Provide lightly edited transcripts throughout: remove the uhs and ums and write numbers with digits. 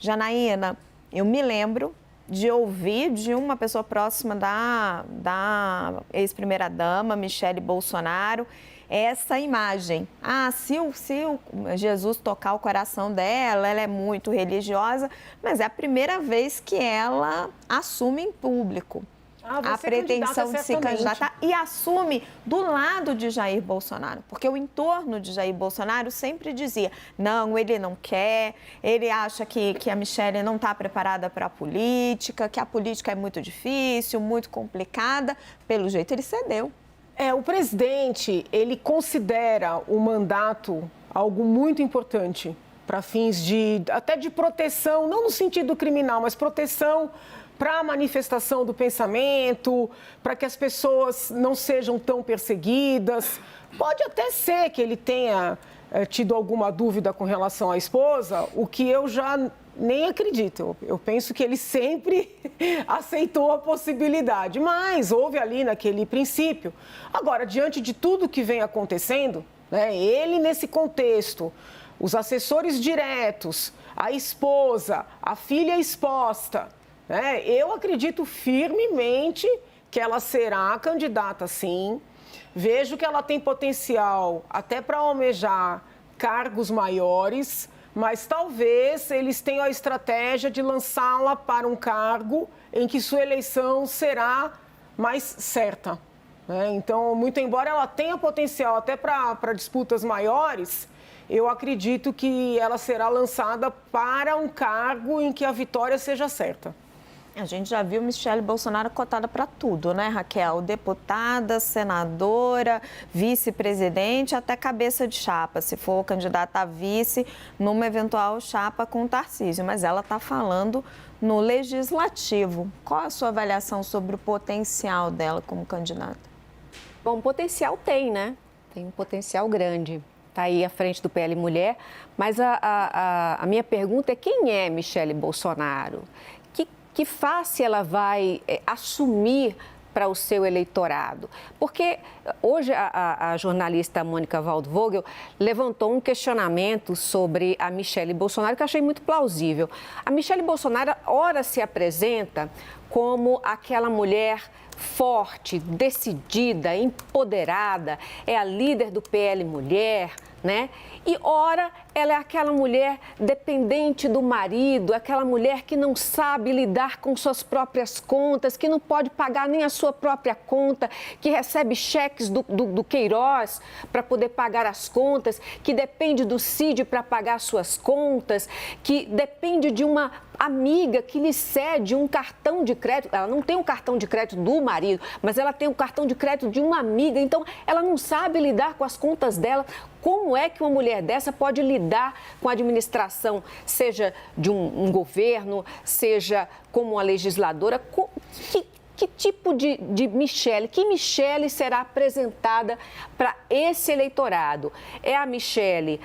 Janaína, eu me lembro de ouvir de uma pessoa próxima da ex-primeira-dama, Michele Bolsonaro, essa imagem. Se o Jesus tocar o coração dela, ela é muito religiosa, mas é a primeira vez que ela assume em público a pretensão de se candidatar e assume do lado de Jair Bolsonaro, porque o entorno de Jair Bolsonaro sempre dizia, não, ele não quer, ele acha que a Michele não está preparada para a política, que a política é muito difícil, muito complicada, pelo jeito ele cedeu. O presidente, ele considera o mandato algo muito importante para fins até de proteção, não no sentido criminal, mas proteção para a manifestação do pensamento, para que as pessoas não sejam tão perseguidas. Pode até ser que ele tenha tido alguma dúvida com relação à esposa, o que eu já nem acredito. Eu penso que ele sempre aceitou a possibilidade, mas houve ali naquele princípio. Agora, diante de tudo que vem acontecendo, né, ele nesse contexto, os assessores diretos, a esposa, a filha exposta, eu acredito firmemente que ela será candidata, sim. Vejo que ela tem potencial até para almejar cargos maiores, mas talvez eles tenham a estratégia de lançá-la para um cargo em que sua eleição será mais certa. Então, muito embora ela tenha potencial até para disputas maiores, eu acredito que ela será lançada para um cargo em que a vitória seja certa. A gente já viu Michele Bolsonaro cotada para tudo, né, Raquel? Deputada, senadora, vice-presidente, até cabeça de chapa, se for candidata a vice numa eventual chapa com o Tarcísio. Mas ela está falando no legislativo. Qual a sua avaliação sobre o potencial dela como candidata? Bom, potencial tem, né? Tem um potencial grande. Está aí à frente do PL Mulher. Mas a minha pergunta é: quem é Michele Bolsonaro? Que face ela vai assumir para o seu eleitorado? Porque hoje a jornalista Mônica Waldvogel levantou um questionamento sobre a Michele Bolsonaro que eu achei muito plausível. A Michele Bolsonaro, ora, se apresenta como aquela mulher forte, decidida, empoderada, é a líder do PL Mulher, né? E ora, ela é aquela mulher dependente do marido, aquela mulher que não sabe lidar com suas próprias contas, que não pode pagar nem a sua própria conta, que recebe cheques do Queiroz para poder pagar as contas, que depende do Cid para pagar suas contas, que depende de uma amiga que lhe cede um cartão de crédito. Ela não tem um cartão de crédito do marido, mas ela tem um cartão de crédito de uma amiga. Então, ela não sabe lidar com as contas dela. Como é que uma mulher dessa pode lidar com a administração, seja de um governo, seja como uma legisladora? Que tipo de Michele, que Michele será apresentada para esse eleitorado? É a Michele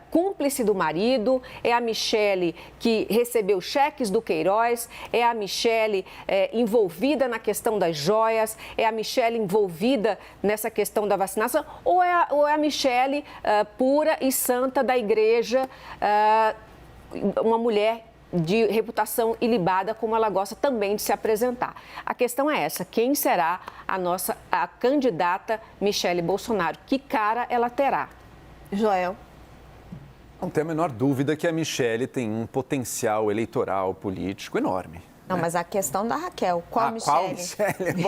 cúmplice do marido? É a Michele que recebeu cheques do Queiroz? É a Michele envolvida na questão das joias? É a Michele envolvida nessa questão da vacinação? Ou é a Michele pura e santa da igreja, uma mulher de reputação ilibada, como ela gosta também de se apresentar? A questão é essa: quem será a candidata Michele Bolsonaro? Que cara ela terá? Joel? Não tem a menor dúvida que a Michele tem um potencial eleitoral político enorme. Não, mas a questão da Raquel, qual Michele? Qual Michele?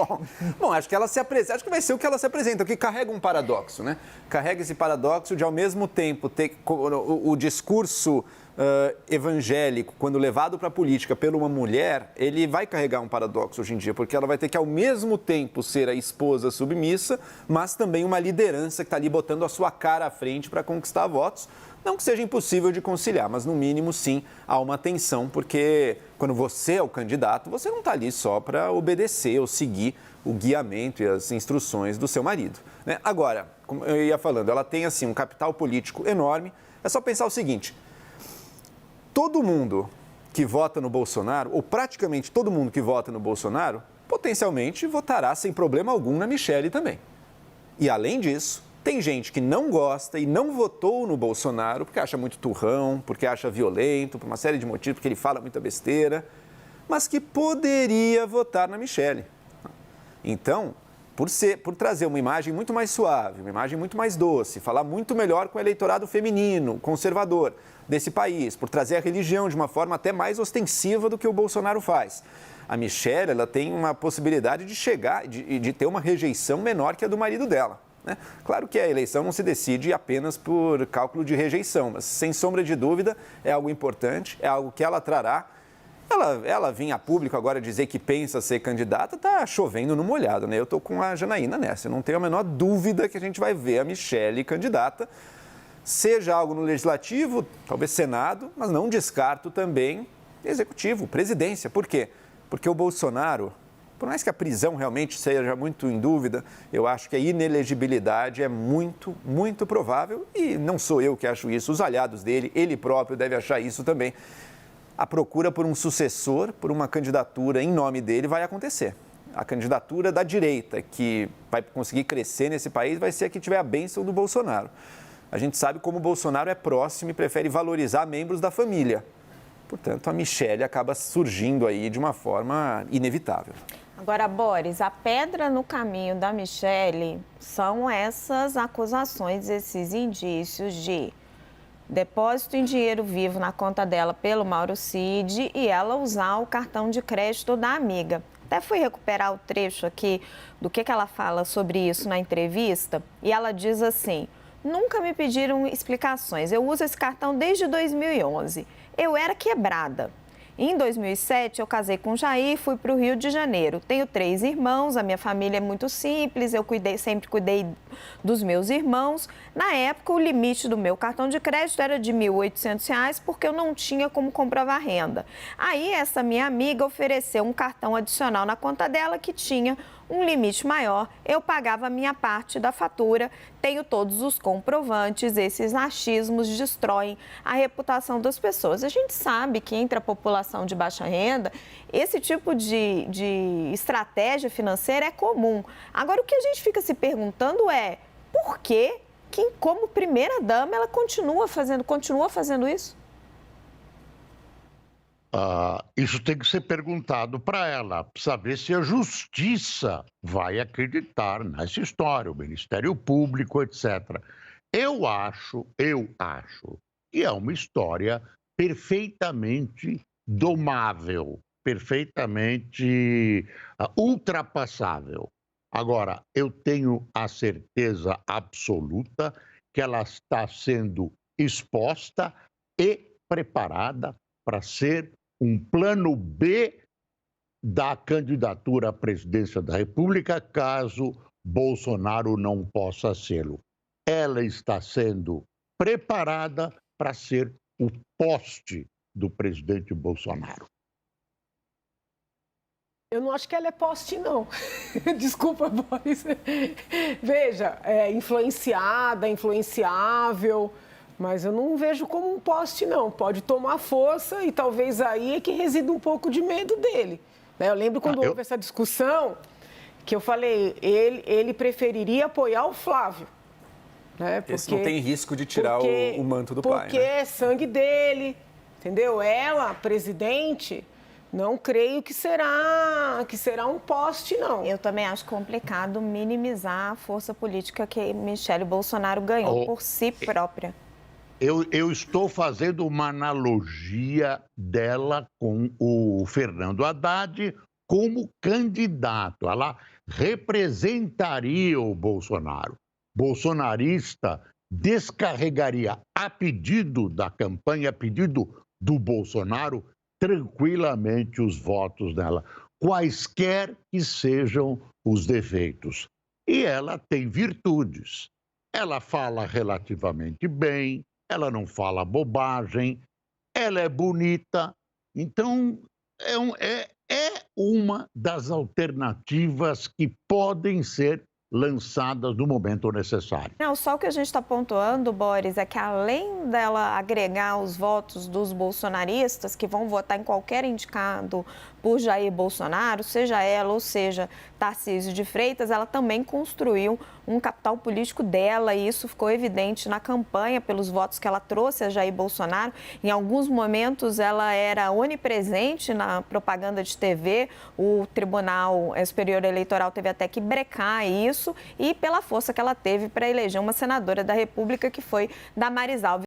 Bom, acho que ela se apresenta, acho que vai ser o que ela se apresenta, o que carrega um paradoxo, né? Carrega esse paradoxo de, ao mesmo tempo, ter o discurso evangélico, quando levado para a política por uma mulher, ele vai carregar um paradoxo hoje em dia, porque ela vai ter que, ao mesmo tempo, ser a esposa submissa, mas também uma liderança que está ali botando a sua cara à frente para conquistar votos. Não que seja impossível de conciliar, mas no mínimo, sim, há uma tensão, porque quando você é o candidato, você não está ali só para obedecer ou seguir o guiamento e as instruções do seu marido, né? Agora, como eu ia falando, ela tem assim um capital político enorme. É só pensar o seguinte: todo mundo que vota no Bolsonaro, ou praticamente todo mundo que vota no Bolsonaro, potencialmente votará sem problema algum na Michele também. E, além disso, Tem gente que não gosta e não votou no Bolsonaro porque acha muito turrão, porque acha violento, por uma série de motivos, porque ele fala muita besteira, mas que poderia votar na Michelle. Então, por trazer uma imagem muito mais suave, uma imagem muito mais doce, falar muito melhor com o eleitorado feminino, conservador desse país, por trazer a religião de uma forma até mais ostensiva do que o Bolsonaro faz. A Michelle, ela tem uma possibilidade de chegar, de ter uma rejeição menor que a do marido dela. Né? Claro que a eleição não se decide apenas por cálculo de rejeição, mas sem sombra de dúvida é algo importante, é algo que ela trará. Ela vinha a público agora dizer que pensa ser candidata, está chovendo no molhado, né? Eu estou com a Janaína nessa, eu não tenho a menor dúvida que a gente vai ver a Michelle candidata, seja algo no Legislativo, talvez Senado, mas não descarto também Executivo, presidência. Por quê? Porque o Bolsonaro, por mais que a prisão realmente seja muito em dúvida, eu acho que a inelegibilidade é muito, muito provável e não sou eu que acho isso, os aliados dele, ele próprio deve achar isso também. A procura por um sucessor, por uma candidatura em nome dele vai acontecer. A candidatura da direita, que vai conseguir crescer nesse país, vai ser a que tiver a bênção do Bolsonaro. A gente sabe como o Bolsonaro é próximo e prefere valorizar membros da família. Portanto, a Michelle acaba surgindo aí de uma forma inevitável. Agora, Boris, a pedra no caminho da Michelle são essas acusações, esses indícios de depósito em dinheiro vivo na conta dela pelo Mauro Cid e ela usar o cartão de crédito da amiga. Até fui recuperar o trecho aqui do que ela fala sobre isso na entrevista e ela diz assim: nunca me pediram explicações, eu uso esse cartão desde 2011, eu era quebrada. Em 2007, eu casei com o Jair e fui para o Rio de Janeiro. Tenho 3 irmãos, a minha família é muito simples, eu sempre cuidei dos meus irmãos. Na época, o limite do meu cartão de crédito era de R$ 1.800 porque eu não tinha como comprovar renda. Aí, essa minha amiga ofereceu um cartão adicional na conta dela que tinha um limite maior, eu pagava a minha parte da fatura, tenho todos os comprovantes, esses achismos destroem a reputação das pessoas. A gente sabe que entre a população de baixa renda, esse tipo de estratégia financeira é comum. Agora, o que a gente fica se perguntando é por que, como primeira-dama, ela continua fazendo isso? Isso tem que ser perguntado para ela, saber se a justiça vai acreditar nessa história, o Ministério Público, etc. Eu acho que é uma história perfeitamente domável, perfeitamente ultrapassável. Agora, eu tenho a certeza absoluta que ela está sendo exposta e preparada para ser um plano B da candidatura à presidência da República, caso Bolsonaro não possa sê-lo. Ela está sendo preparada para ser o poste do presidente Bolsonaro. Eu não acho que ela é poste, não. Desculpa, Boris. Veja, é influenciada, influenciável, mas eu não vejo como um poste, não. Pode tomar força e talvez aí é que resida um pouco de medo dele. Eu lembro quando houve essa discussão que eu falei, ele preferiria apoiar o Flávio. Né? Porque, esse não tem risco de tirar o manto do pai. Porque é sangue dele, entendeu? Ela, presidente, não creio que será um poste, não. Eu também acho complicado minimizar a força política que Michelle Bolsonaro ganhou por si própria. Eu estou fazendo uma analogia dela com o Fernando Haddad como candidato. Ela representaria o Bolsonaro. Bolsonarista descarregaria a pedido da campanha, a pedido do Bolsonaro, tranquilamente os votos dela, quaisquer que sejam os defeitos. E ela tem virtudes. Ela fala relativamente bem, ela não fala bobagem, ela é bonita. Então, é uma das alternativas que podem ser lançadas no momento necessário. Não, só o que a gente está pontuando, Boris, é que além dela agregar os votos dos bolsonaristas que vão votar em qualquer indicado por Jair Bolsonaro, seja ela ou seja Tarcísio de Freitas, ela também construiu um capital político dela, e isso ficou evidente na campanha pelos votos que ela trouxe a Jair Bolsonaro. Em alguns momentos ela era onipresente na propaganda de TV, o Tribunal Superior Eleitoral teve até que brecar isso, e pela força que ela teve para eleger uma senadora da República, que foi Damares Alves.